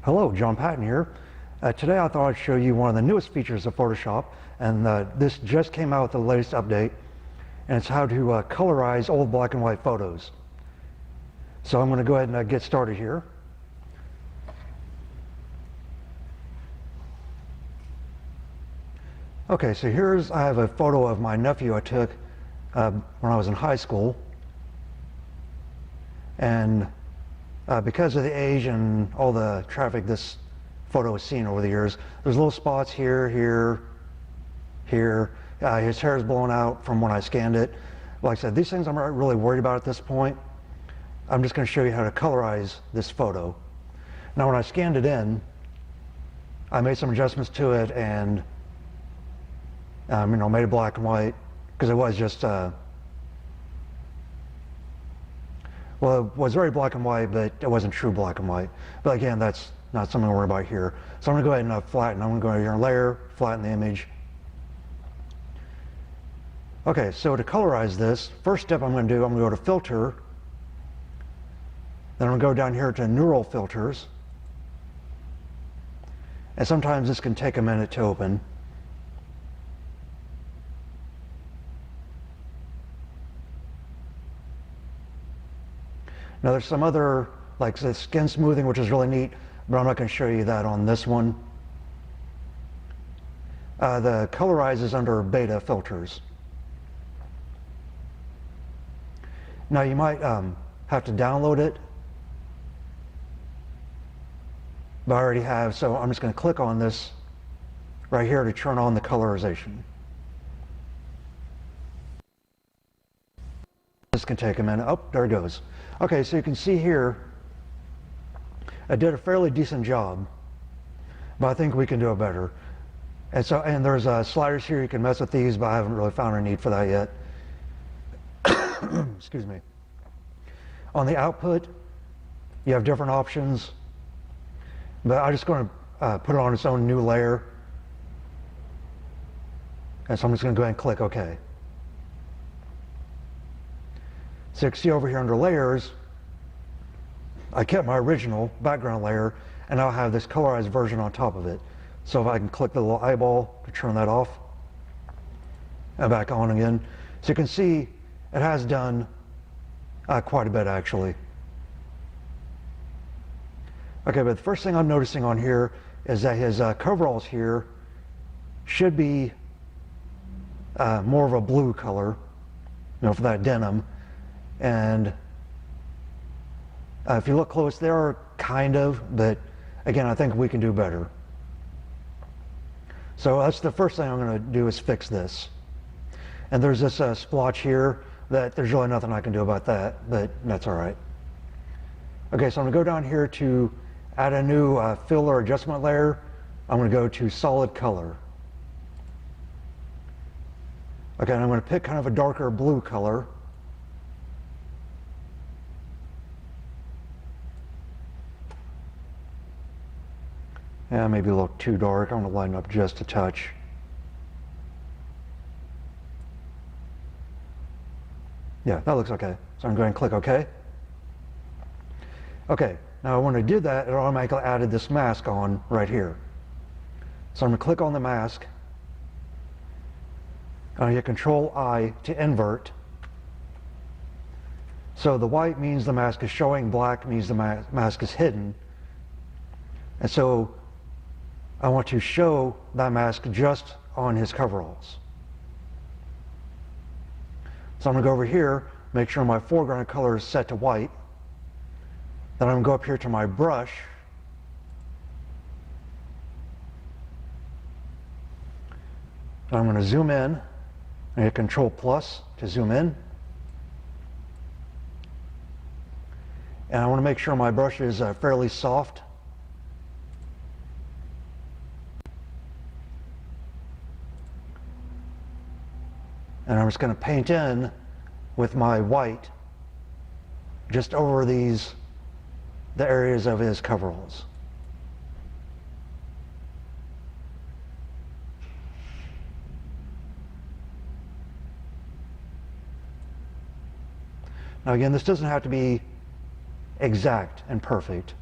Hello, John Patton here. Today I thought I'd show you one of the newest features of Photoshop, and this just came out with the latest update, and it's how to colorize old black and white photos. So I'm going to go ahead and get started here. Okay, so I have a photo of my nephew I took when I was in high school, and because of the age and all the traffic this photo has seen over the years, there's little spots here, here. His hair is blown out from when I scanned it. Like I said, these things I'm not really worried about at this point. I'm just going to show you how to colorize this photo. Now when I scanned it in, I made some adjustments to it and made it black and white, because it was just well, it was very black and white, but it wasn't true black and white. But again, that's not something to worry about here. So I'm going to go ahead and flatten. I'm going to go here and layer, flatten the image. Okay, so to colorize this, first step I'm going to do, I'm going to go to Filter. Then I'm going to go down here to Neural Filters. And sometimes this can take a minute to open. Now there's some other, like the skin smoothing, which is really neat, but I'm not going to show you that on this one. The Colorize is under Beta Filters. Now you might have to download it, but I already have, so I'm just going to click on this right here to turn on the colorization. This can take a minute. Oh, there it goes. Okay, so you can see here, I did a fairly decent job, but I think we can do it better. And there's sliders here, you can mess with these, but I haven't really found a need for that yet. Excuse me. On the output, you have different options, but I'm just going to put it on its own new layer. And so I'm just going to go ahead and click OK. So you can see over here under layers, I kept my original background layer, and now I have this colorized version on top of it. So if I can click the little eyeball to turn that off, and back on again. So you can see it has done quite a bit actually. Okay, but the first thing I'm noticing on here is that his coveralls here should be more of a blue color, for that denim. And if you look close, they are kind of, but again, I think we can do better. So that's the first thing I'm going to do is fix this. And there's this splotch here that there's really nothing I can do about that, but that's all right. Okay, so I'm going to go down here to add a new fill or adjustment layer. I'm going to go to Solid Color. Okay, and I'm going to pick kind of a darker blue color. Yeah, maybe a little too dark. I'm going to lighten up just a touch. Yeah, that looks okay. So I'm going to click OK. Okay, now when I did that, it automatically added this mask on right here. So I'm going to click on the mask. I'm going to hit Control-I to invert. So the white means the mask is showing, black means the mask is hidden. And so I want to show that mask just on his coveralls. So I'm going to go over here, make sure my foreground color is set to white. Then I'm going to go up here to my brush. And I'm going to zoom in and hit Control+ to zoom in. And I want to make sure my brush is fairly soft. And I'm just going to paint in with my white just over the areas of his coveralls. Now again, this doesn't have to be exact and perfect.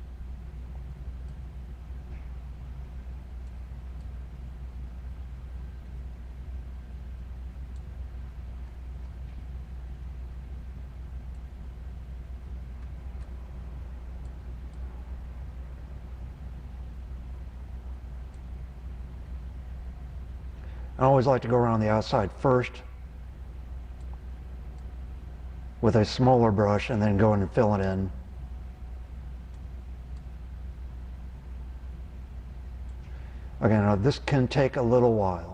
I always like to go around the outside first with a smaller brush and then go in and fill it in. Okay, now this can take a little while.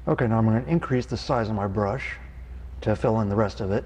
Okay, now I'm going to increase the size of my brush to fill in the rest of it.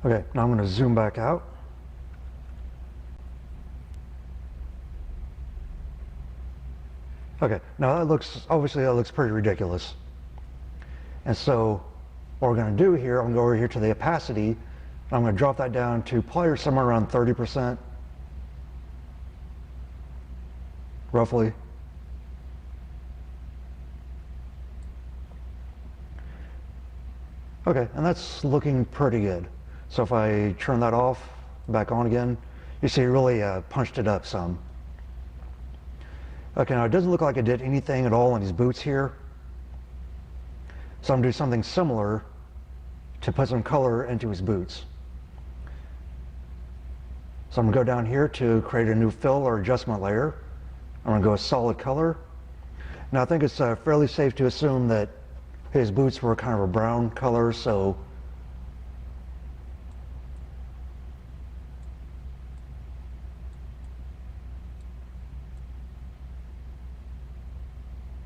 Okay, now I'm going to zoom back out. Okay, now that looks, obviously that looks pretty ridiculous. And so what we're going to do here, I'm going to go over here to the opacity, and I'm going to drop that down to probably somewhere around 30%, roughly. Okay, and that's looking pretty good. So if I turn that off, back on again, you see it really punched it up some. Okay, now it doesn't look like I did anything at all on these boots here. So I'm going to do something similar to put some color into his boots. So I'm going to go down here to create a new fill or adjustment layer. I'm going to go with solid color. Now I think it's fairly safe to assume that his boots were kind of a brown color, so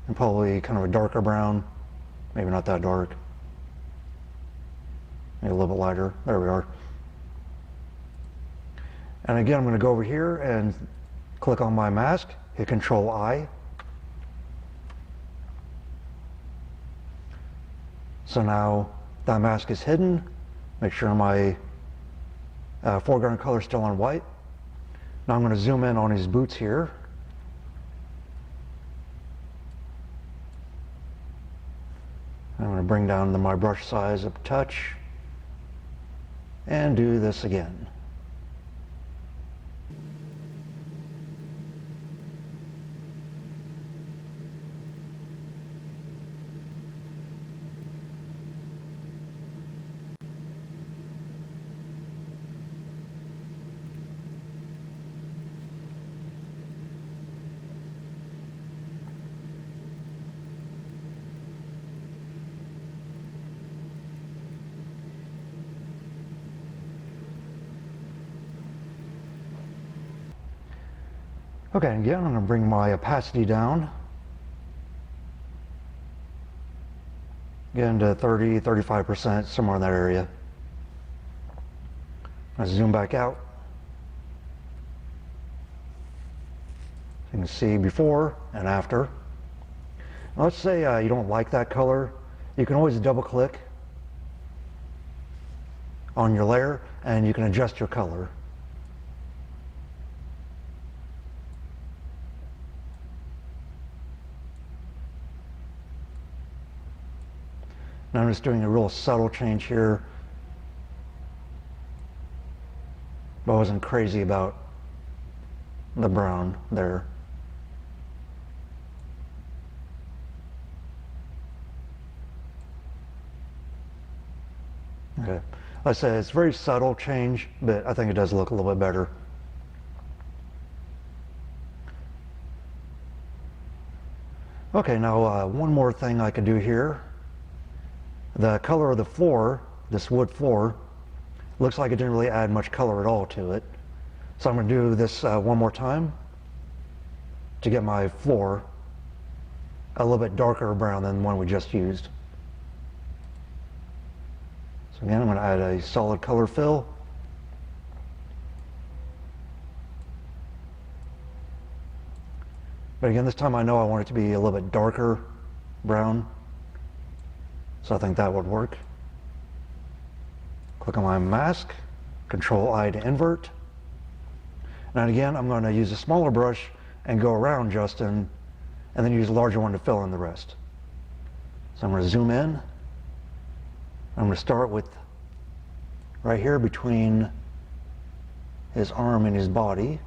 and probably kind of a darker brown, maybe not that dark, maybe a little bit lighter. There we are. And again, I'm going to go over here and click on my mask, hit Control I. So now that mask is hidden. Make sure my foreground color is still on white. Now I'm going to zoom in on his boots here. I'm going to bring down my brush size a touch and do this again. Okay, again, I'm going to bring my opacity down. Again to 30, 35%, somewhere in that area. I zoom back out. You can see before and after. Now let's say you don't like that color. You can always double click on your layer and you can adjust your color. Now I'm just doing a real subtle change here. But I wasn't crazy about the brown there. Okay. Like I said, it's a very subtle change, but I think it does look a little bit better. Okay, now one more thing I could do here. The color of the floor, this wood floor, looks like it didn't really add much color at all to it. So I'm going to do this one more time to get my floor a little bit darker brown than the one we just used. So again, I'm going to add a solid color fill. But again, this time I know I want it to be a little bit darker brown. So I think that would work. Click on my mask, Control I to invert. And again, I'm going to use a smaller brush and go around Justin, and then use a larger one to fill in the rest. So I'm going to zoom in. I'm going to start with right here between his arm and his body.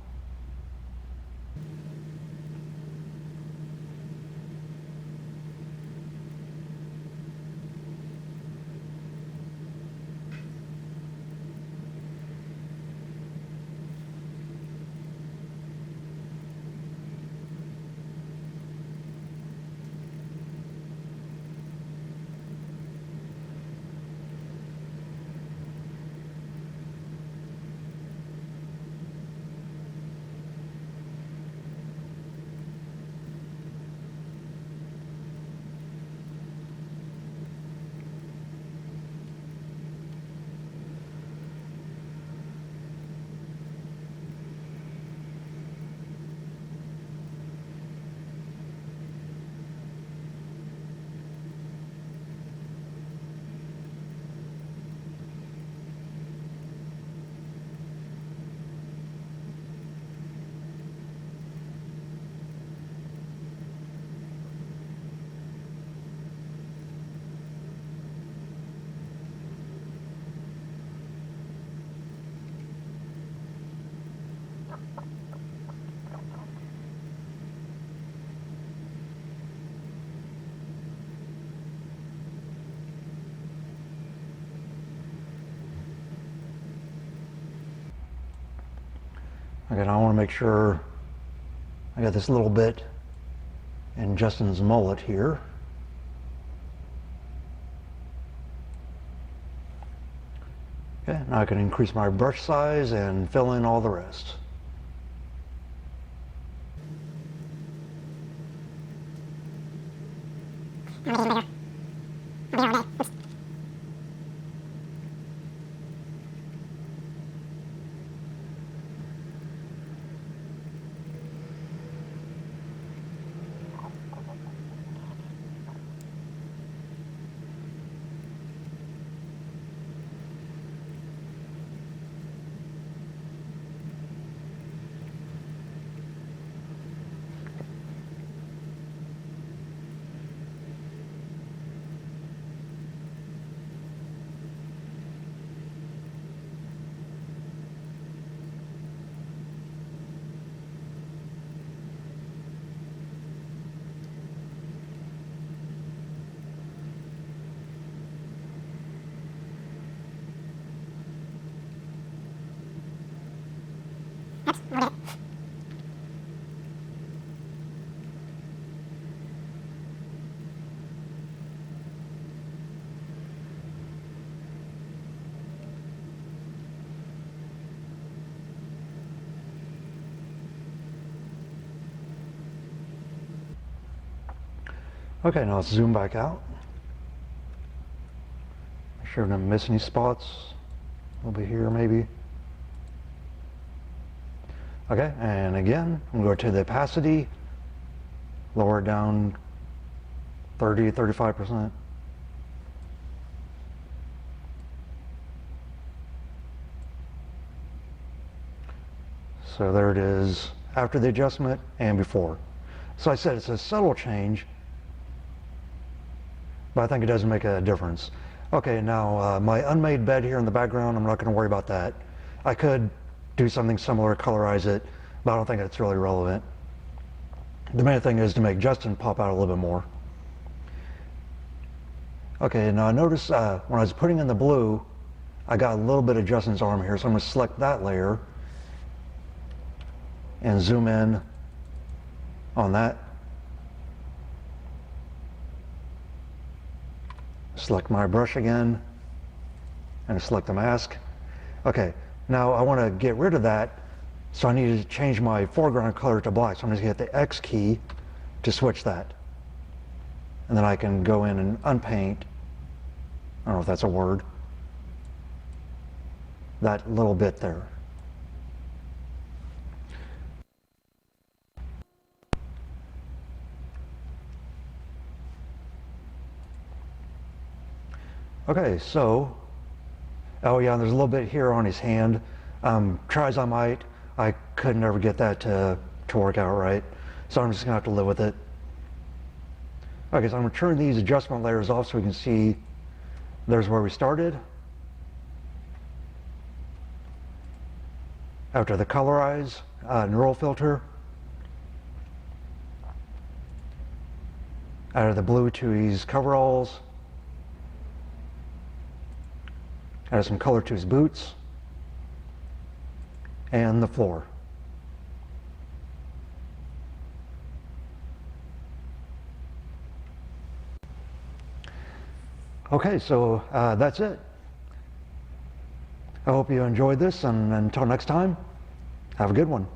Again, I want to make sure I got this little bit in Justin's mullet here. Okay, now I can increase my brush size and fill in all the rest. Okay, now let's zoom back out. Make sure I don't miss any spots. Over here maybe. Okay, and again, I'm going to go to the opacity, lower it down 30-35%. So there it is after the adjustment and before. So I said it's a subtle change, but I think it does make a difference. Okay, now my unmade bed here in the background, I'm not going to worry about that. I could do something similar, colorize it, but I don't think it's really relevant. The main thing is to make Justin pop out a little bit more. Okay, now notice when I was putting in the blue, I got a little bit of Justin's arm here, so I'm going to select that layer and zoom in on that. Select my brush again and select the mask. Okay, now I want to get rid of that, so I need to change my foreground color to black. So I'm just going to hit the X key to switch that. And then I can go in and unpaint, I don't know if that's a word, that little bit there. Okay, so, oh yeah, there's a little bit here on his hand. Try as I might, I could never get that to work out right. So I'm just gonna have to live with it. Okay, so I'm gonna turn these adjustment layers off so we can see there's where we started. After the Colorize neural filter. Added the blue to his coveralls. Added some color to his boots and the floor. Okay, so that's it. I hope you enjoyed this, and until next time, have a good one.